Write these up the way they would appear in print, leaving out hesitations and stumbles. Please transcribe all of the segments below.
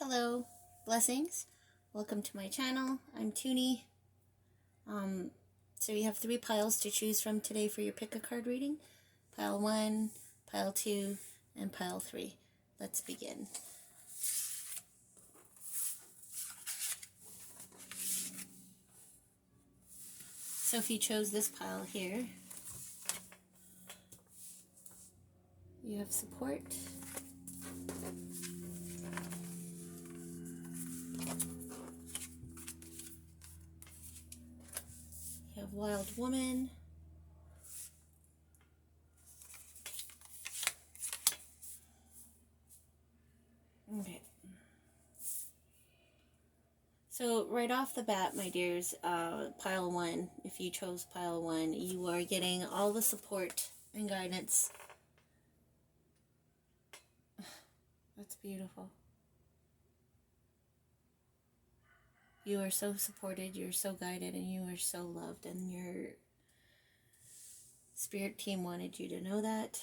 Hello, blessings. Welcome to my channel. I'm Toonie. So you have 3 piles to choose from today for your pick a card reading. Pile 1, pile 2, and pile 3. Let's begin. So if you chose this pile here, you have support. You have wild woman. Okay. So right off the bat, my dears, pile 1, if you chose pile 1, you are getting all the support and guidance. That's beautiful. You are so supported, you're so guided, and you are so loved, and your spirit team wanted you to know that.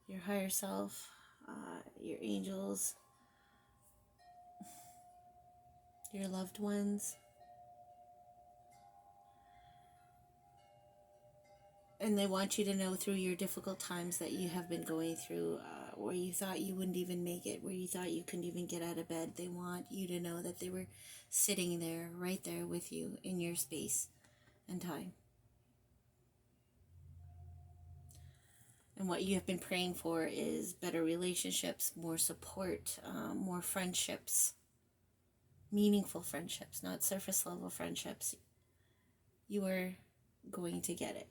Your higher self, your angels, your loved ones. And they want you to know through your difficult times that you have been going through, where you thought you wouldn't even make it, where you thought you couldn't even get out of bed. They want you to know that they were sitting there, right there with you in your space and time. And what you have been praying for is better relationships, more support, more friendships, meaningful friendships, not surface level friendships. You are going to get it.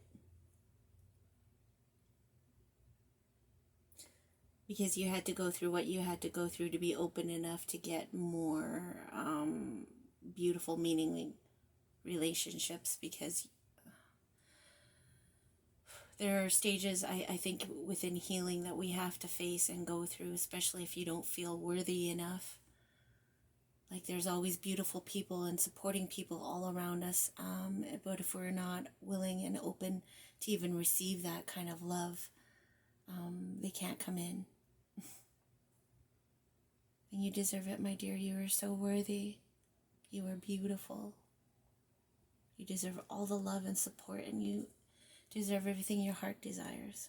Because you had to go through what you had to go through to be open enough to get more beautiful, meaningful relationships. Because there are stages, I think, within healing that we have to face and go through, especially if you don't feel worthy enough. Like, there's always beautiful people and supporting people all around us, but if we're not willing and open to even receive that kind of love, they can't come in. And you deserve it, my dear. You are so worthy. You are beautiful. You deserve all the love and support, and you deserve everything your heart desires.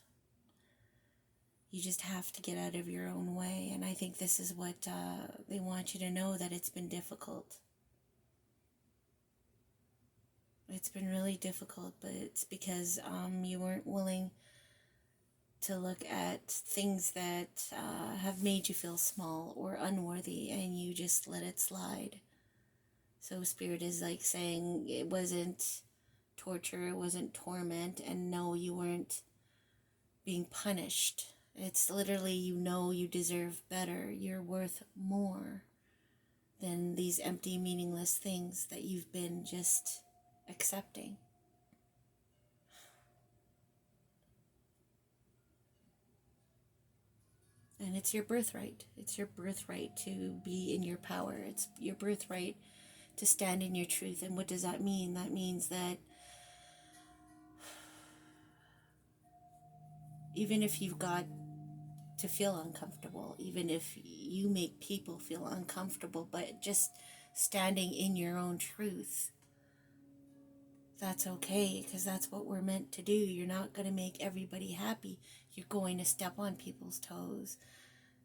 You just have to get out of your own way, and I think this is what they want you to know, that it's been difficult. It's been really difficult, but it's because you weren't willing to look at things that have made you feel small or unworthy, and you just let it slide. So Spirit is like saying it wasn't torture, it wasn't torment, and no, you weren't being punished. It's literally, you deserve better. You're worth more than these empty, meaningless things that you've been just accepting. And it's your birthright. It's your birthright to be in your power. It's your birthright to stand in your truth. And what does that mean? That means that even if you've got to feel uncomfortable, even if you make people feel uncomfortable, but just standing in your own truth, that's okay, because that's what we're meant to do. You're not going to make everybody happy. You're going to step on people's toes.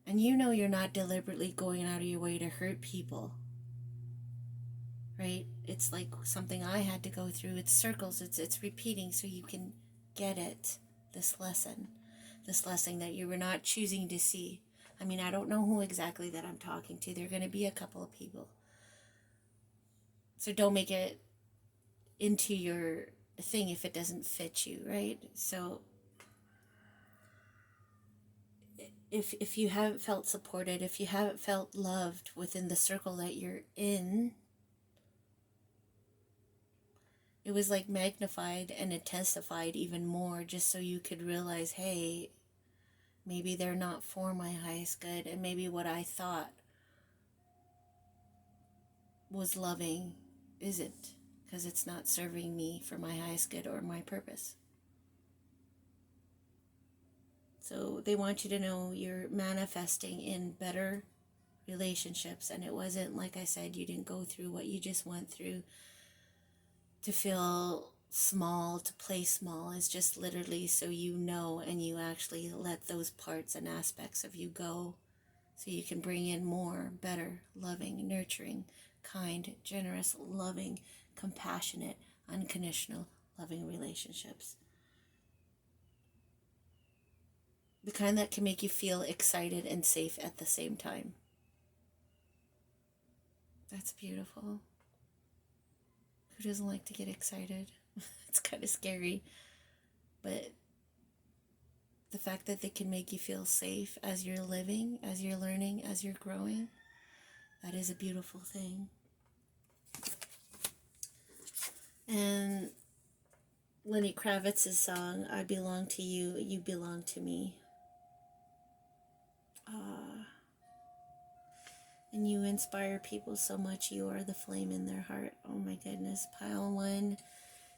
And you're not deliberately going out of your way to hurt people. Right? It's like something I had to go through. It's circles. It's repeating so you can get it. This lesson that you were not choosing to see. I mean, I don't know who exactly that I'm talking to. There are going to be a couple of people. So don't make it into your thing if it doesn't fit you, right? So if you haven't felt supported, if you haven't felt loved within the circle that you're in, it was like magnified and intensified even more, just so you could realize, hey, maybe they're not for my highest good, and maybe what I thought was loving isn't, because it's not serving me for my highest good or my purpose. So they want you to know you're manifesting in better relationships. And it wasn't, like I said, you didn't go through what you just went through to feel small, to play small. Is just literally so you know, and you actually let those parts and aspects of you go, so you can bring in more, better, loving, nurturing, kind, generous, loving, compassionate, unconditional, loving relationships. The kind that can make you feel excited and safe at the same time. That's beautiful. Who doesn't like to get excited? It's kind of scary. But the fact that they can make you feel safe as you're living, as you're learning, as you're growing, that is a beautiful thing. And Lenny Kravitz's song, I Belong to You, You Belong to Me. And you inspire people so much. You are the flame in their heart. Oh my goodness. Pile 1,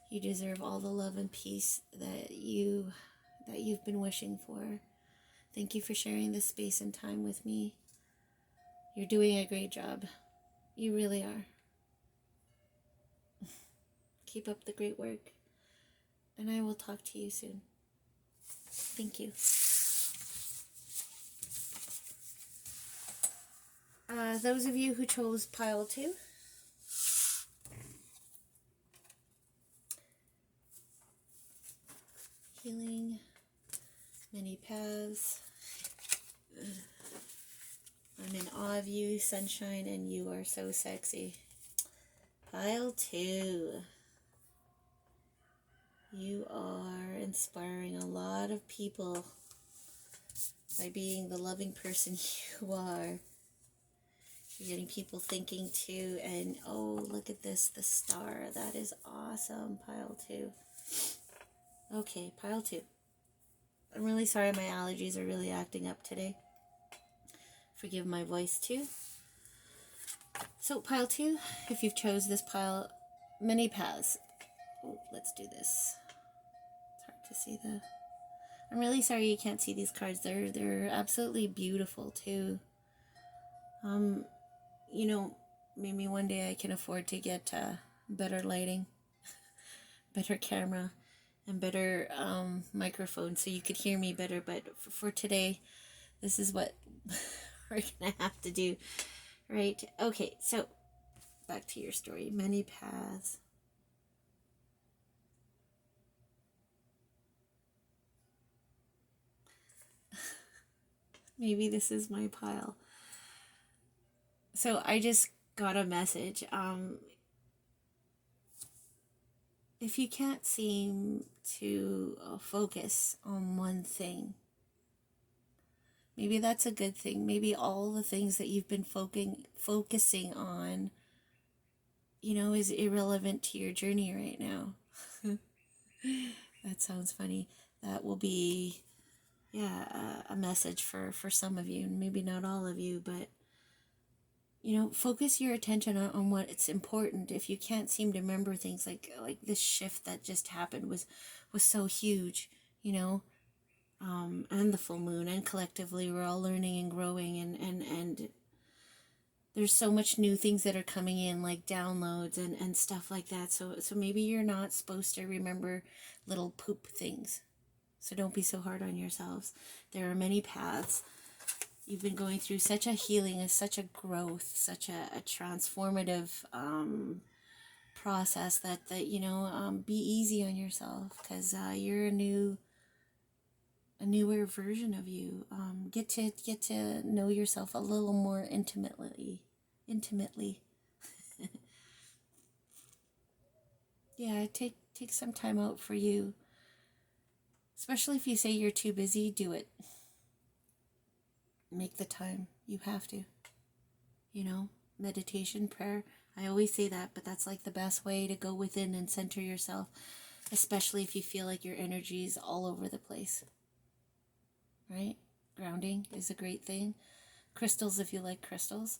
you deserve all the love and peace that you've been wishing for. Thank you for sharing this space and time with me. You're doing a great job. You really are. Keep up the great work. And I will talk to you soon. Thank you. Those of you who chose pile 2, healing, many paths. I'm in awe of you, sunshine, and you are so sexy. Pile 2. You are inspiring a lot of people by being the loving person you are. You're getting people thinking too, and oh, look at this, the star. That is awesome, pile 2. Okay, pile 2. I'm really sorry my allergies are really acting up today. Forgive my voice too. So pile 2, if you've chose this pile, many paths. Oh, let's do this. It's hard to see the... I'm really sorry you can't see these cards. They're absolutely beautiful too. You know, maybe one day I can afford to get better lighting, better camera, and better microphone so you could hear me better. But for today, this is what we're gonna have to do, right? Okay, so back to your story. Many paths. Maybe this is my pile. So I just got a message. If you can't seem to focus on one thing, maybe that's a good thing. Maybe all the things that you've been focusing on, is irrelevant to your journey right now. That sounds funny. That will be, a message for some of you, maybe not all of you, but focus your attention on what's important. If you can't seem to remember things, like this shift that just happened was so huge, and the full moon, and collectively we're all learning and growing, and there's so much new things that are coming in, like downloads and stuff like that. So maybe you're not supposed to remember little poop things. So don't be so hard on yourselves. There are many paths. You've been going through such a healing, such a growth, such a transformative process that be easy on yourself, because you're a newer version of you. Get to know yourself a little more intimately. Yeah, take some time out for you. Especially if you say you're too busy, do it. Make the time. You have to. Meditation, prayer. I always say that, but that's like the best way to go within and center yourself, especially if you feel like your energy is all over the place. Right? Grounding is a great thing. Crystals, if you like crystals.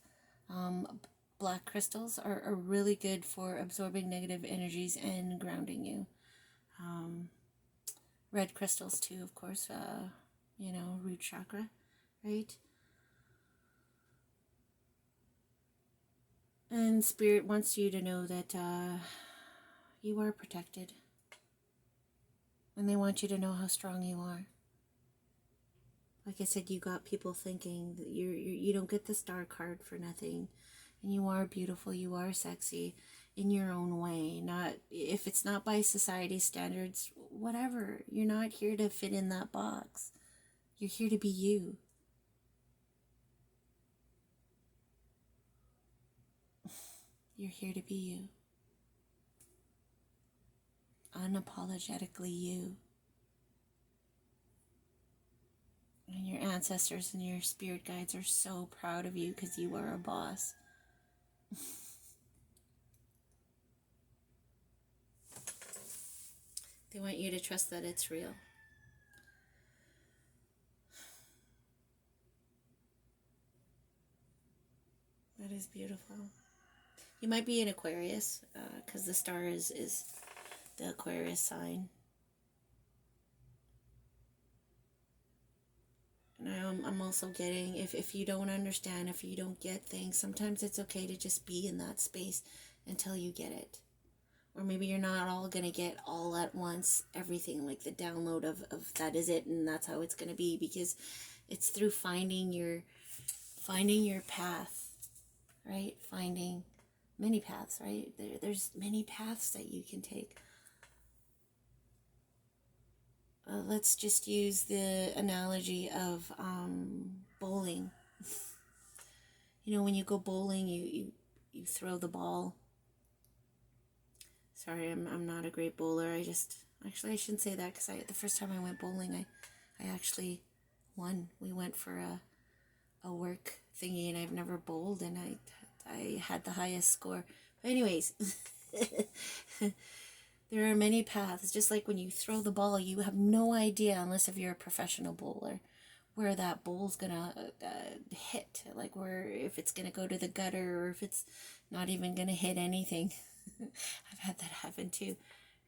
Black crystals are really good for absorbing negative energies and grounding you. Red crystals too, of course. Root chakra, right? And Spirit wants you to know that you are protected. And they want you to know how strong you are. Like I said, you got people thinking that you don't get the star card for nothing. And you are beautiful, you are sexy in your own way. Not, if it's not by society standards, whatever. You're not here to fit in that box. You're here to be you. You're here to be you. Unapologetically you. And your ancestors and your spirit guides are so proud of you because you are a boss. They want you to trust that it's real. That is beautiful. You might be an Aquarius because the star is the Aquarius sign. And I'm also getting, if you don't understand, if you don't get things, sometimes it's okay to just be in that space until you get it. Or maybe you're not all going to get all at once, everything, like the download of that is it and that's how it's going to be, because it's through finding your path, right? Finding many paths, right? There's many paths that you can take. Let's just use the analogy of bowling. You know, when you go bowling, you throw the ball. Sorry, I'm not a great bowler. I shouldn't say that, because the first time I went bowling, I actually won. We went for a work thingy, and I've never bowled, and I had the highest score. But anyways, there are many paths. Just like when you throw the ball, you have no idea, unless if you're a professional bowler, where that bowl's gonna hit. Like if it's gonna go to the gutter, or if it's not even gonna hit anything. I've had that happen too,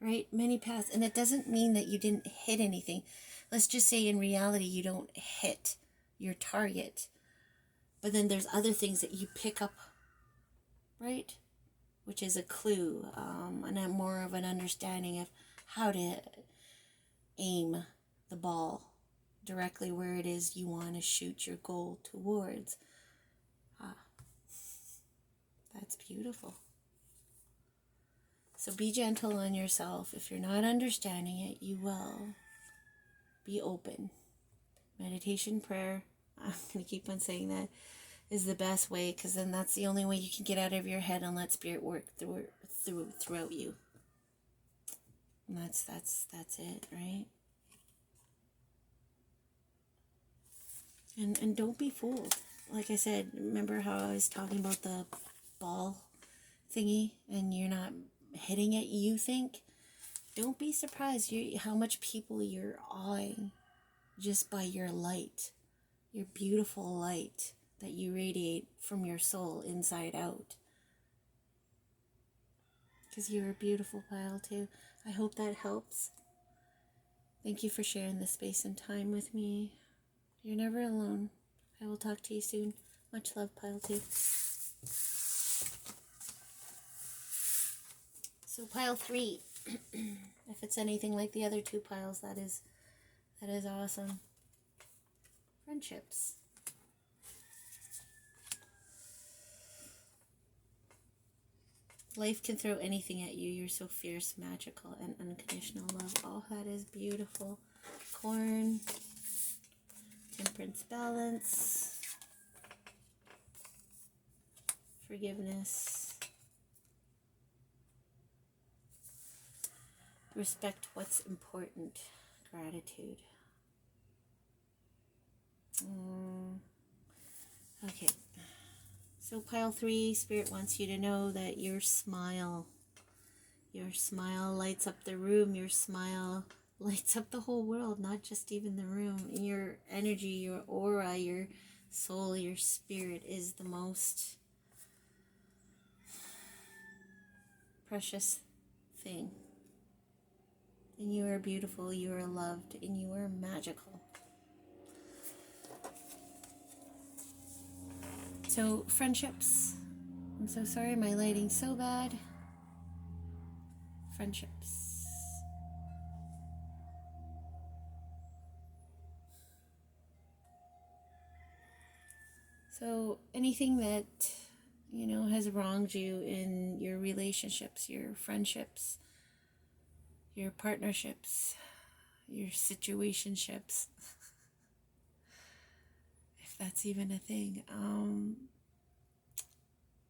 right? Many paths. And it doesn't mean that you didn't hit anything. Let's just say in reality you don't hit your target. But then there's other things that you pick up, right? Which is a clue, and more of an understanding of how to aim the ball directly where it is you want to shoot your goal towards. That's beautiful. So be gentle on yourself. If you're not understanding it, you will. Be open. Meditation, prayer, I'm going to keep on saying that, is the best way, because then that's the only way you can get out of your head and let spirit work throughout you. And that's it, right? And don't be fooled. Like I said, remember how I was talking about the ball thingy and you're not hitting it, you think? Don't be surprised how much people you're awing just by your light, your beautiful light that you radiate from your soul inside out. Because you're a beautiful pile too. I hope that helps. Thank you for sharing this space and time with me. You're never alone. I will talk to you soon. Much love, pile 2. So pile 3, if it's anything like the other 2 piles, that is awesome. Friendships. Life can throw anything at you. You're so fierce, magical, and unconditional love. Oh, that is beautiful. Corn. Temperance, balance. Forgiveness. Respect what's important. Gratitude. Okay. So pile 3, Spirit wants you to know that your smile lights up the room. Your smile lights up the whole world, not just even the room. Your energy, your aura, your soul, your spirit is the most precious thing. And you are beautiful, you are loved, and you are magical. So friendships, I'm so sorry my lighting's so bad. Friendships. So anything that, has wronged you in your relationships, your friendships, your partnerships, your situationships, if that's even a thing,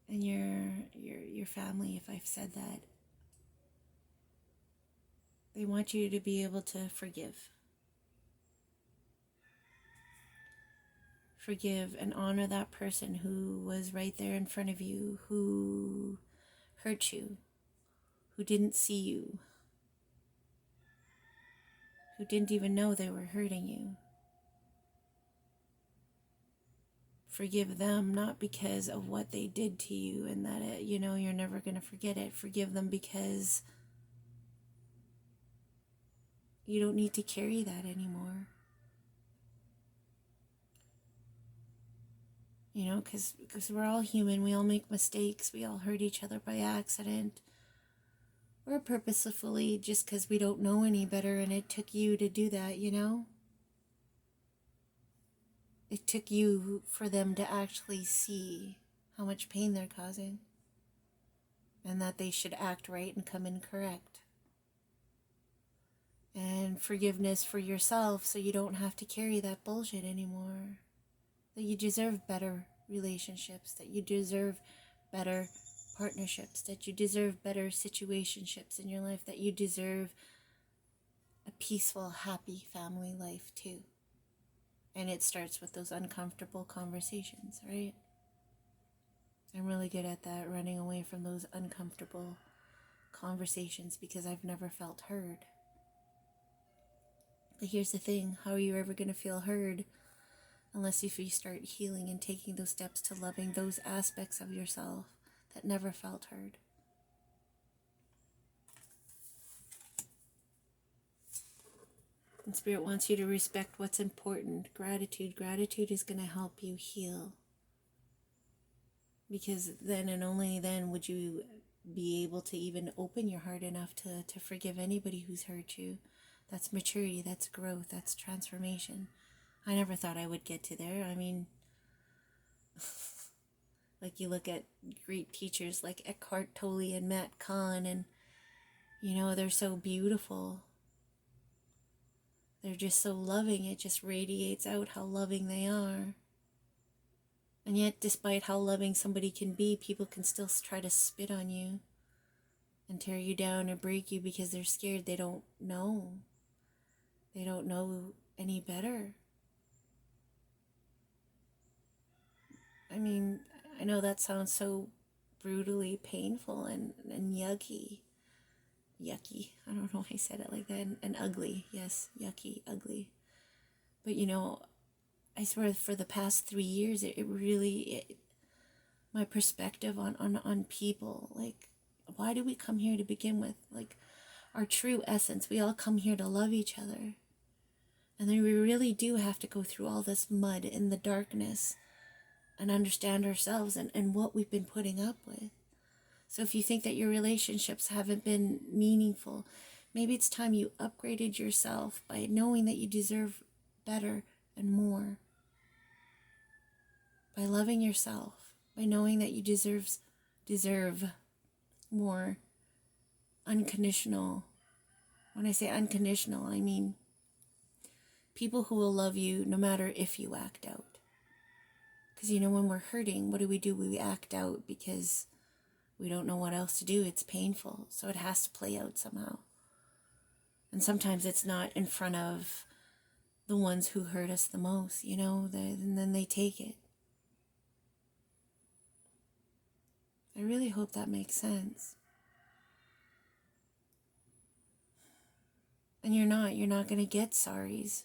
and your family, if I've said that, they want you to be able to forgive. Forgive and honor that person who was right there in front of you, who hurt you, who didn't see you, who didn't even know they were hurting you. Forgive them not because of what they did to you and that, you're never going to forget it. Forgive them because you don't need to carry that anymore. Because we're all human. We all make mistakes. We all hurt each other by accident or purposefully just because we don't know any better, and it took you to do that, It took you for them to actually see how much pain they're causing and that they should act right and come in correct. And forgiveness for yourself so you don't have to carry that bullshit anymore. That you deserve better relationships, that you deserve better partnerships, that you deserve better situationships in your life, that you deserve a peaceful, happy family life too. And it starts with those uncomfortable conversations, right? I'm really good at that, running away from those uncomfortable conversations because I've never felt heard. But here's the thing, how are you ever going to feel heard unless if you start healing and taking those steps to loving those aspects of yourself that never felt heard? And Spirit wants you to respect what's important. Gratitude. Gratitude is going to help you heal. Because then and only then would you be able to even open your heart enough to forgive anybody who's hurt you. That's maturity, that's growth, that's transformation. I never thought I would get to there. I mean, like you look at great teachers like Eckhart Tolle and Matt Kahn, and they're so beautiful. They're just so loving. It just radiates out how loving they are. And yet, despite how loving somebody can be, people can still try to spit on you and tear you down and break you because they're scared. They don't know. They don't know any better. I mean, I know that sounds so brutally painful and yucky. Yucky. I don't know why I said it like that. And ugly. Yes, yucky, ugly. But I swear for the past 3 years, it really, my perspective on people, like, why do we come here to begin with? Like, our true essence, we all come here to love each other. And then we really do have to go through all this mud in the darkness and understand ourselves and what we've been putting up with. So if you think that your relationships haven't been meaningful, maybe it's time you upgraded yourself by knowing that you deserve better and more. By loving yourself, by knowing that you deserve more unconditional. When I say unconditional, I mean people who will love you no matter if you act out. Because when we're hurting, what do? We act out because we don't know what else to do. It's painful, so it has to play out somehow. And sometimes it's not in front of the ones who hurt us the most, and then they take it. I really hope that makes sense. And you're not going to get sorries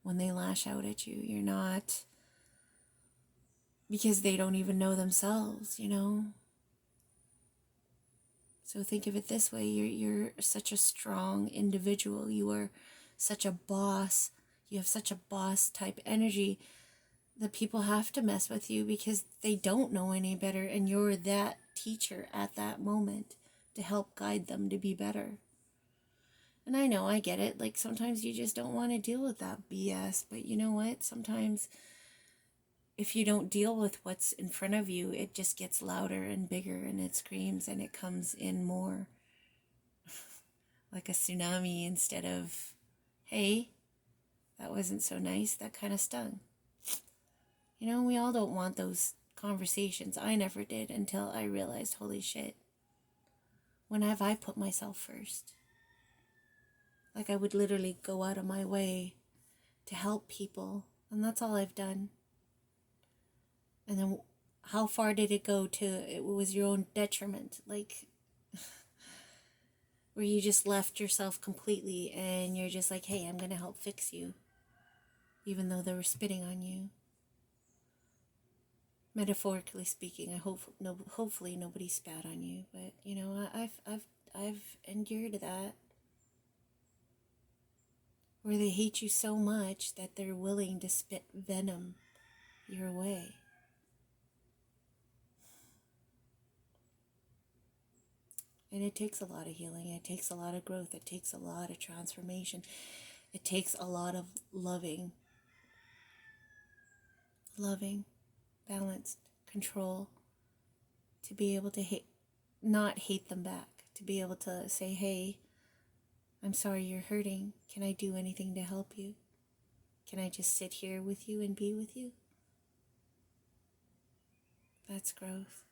when they lash out at you. You're not, because they don't even know themselves, So think of it this way, you're such a strong individual. You are such a boss. You have such a boss type energy the people have to mess with you because they don't know any better, and you're that teacher at that moment to help guide them to be better. And I know, I get it. Like, sometimes you just don't want to deal with that BS, but you know what? Sometimes if you don't deal with what's in front of you, it just gets louder and bigger, and it screams and it comes in more like a tsunami instead of, hey, that wasn't so nice, that kind of stung. You know, we all don't want those conversations. I never did until I realized, holy shit, when have I put myself first? Like, I would literally go out of my way to help people, and that's all I've done. And then how far did it go to it was your own detriment? Like, where you just left yourself completely and you're just like, hey, I'm going to help fix you, even though they were spitting on you. Metaphorically speaking, hopefully nobody spat on you, but you know, I've endured that, where they hate you so much that they're willing to spit venom your way. And it takes a lot of healing, it takes a lot of growth, it takes a lot of transformation, it takes a lot of loving, balanced control, to be able to not hate them back, to be able to say, hey, I'm sorry you're hurting. Can I do anything to help you? Can I just sit here with you and be with you? That's growth.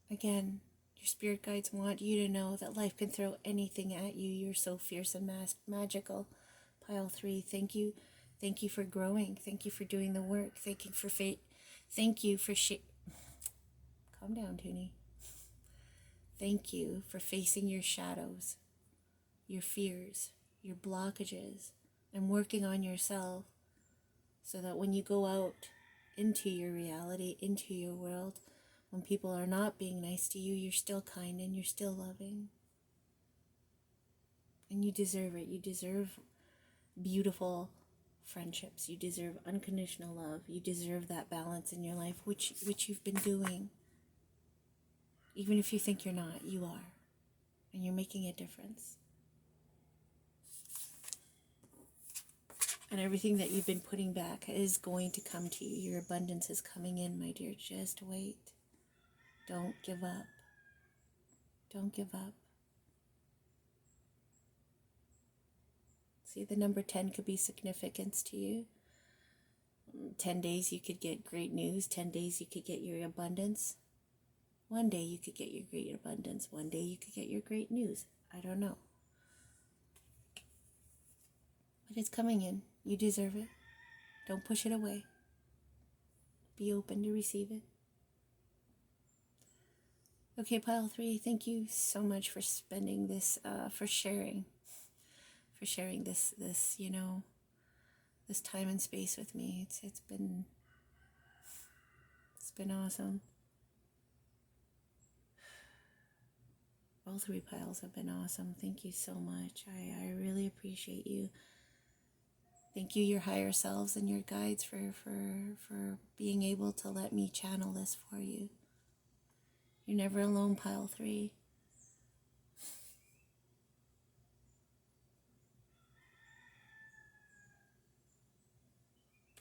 Again, your spirit guides want you to know that life can throw anything at you. You're so fierce and magical. Pile 3, thank you. Thank you for growing. Thank you for doing the work. Thank you for Thank you for calm down, Toonie. Thank you for facing your shadows, your fears, your blockages, and working on yourself so that when you go out into your reality, into your world, when people are not being nice to you, you're still kind and you're still loving. And you deserve it. You deserve beautiful friendships. You deserve unconditional love. You deserve that balance in your life, which you've been doing. Even if you think you're not, you are. And you're making a difference. And everything that you've been putting back is going to come to you. Your abundance is coming in, my dear. Just wait. Don't give up. Don't give up. See, the number 10 could be significance to you. 10 days you could get great news. 10 days you could get your abundance. One day you could get your great abundance. One day you could get your great news. I don't know. But it's coming in. You deserve it. Don't push it away. Be open to receive it. Okay, pile 3, thank you so much for spending this, for sharing this, you know, this time and space with me. It's been awesome. All 3 piles have been awesome. Thank you so much. I really appreciate you. Thank you, your higher selves and your guides, for being able to let me channel this for you. You're never alone, pile 3.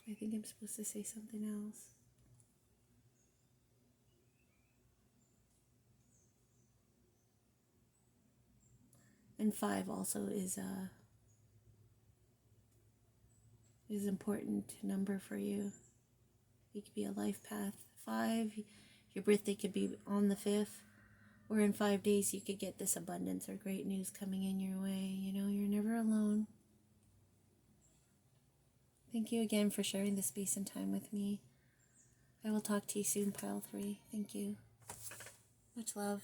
I think I'm supposed to say something else. And 5 also is important number for you. It could be a life path. 5, your birthday could be on the 5th, or in 5 days you could get this abundance or great news coming in your way. You know, you're never alone. Thank you again for sharing this space and time with me. I will talk to you soon, pile 3. Thank you. Much love.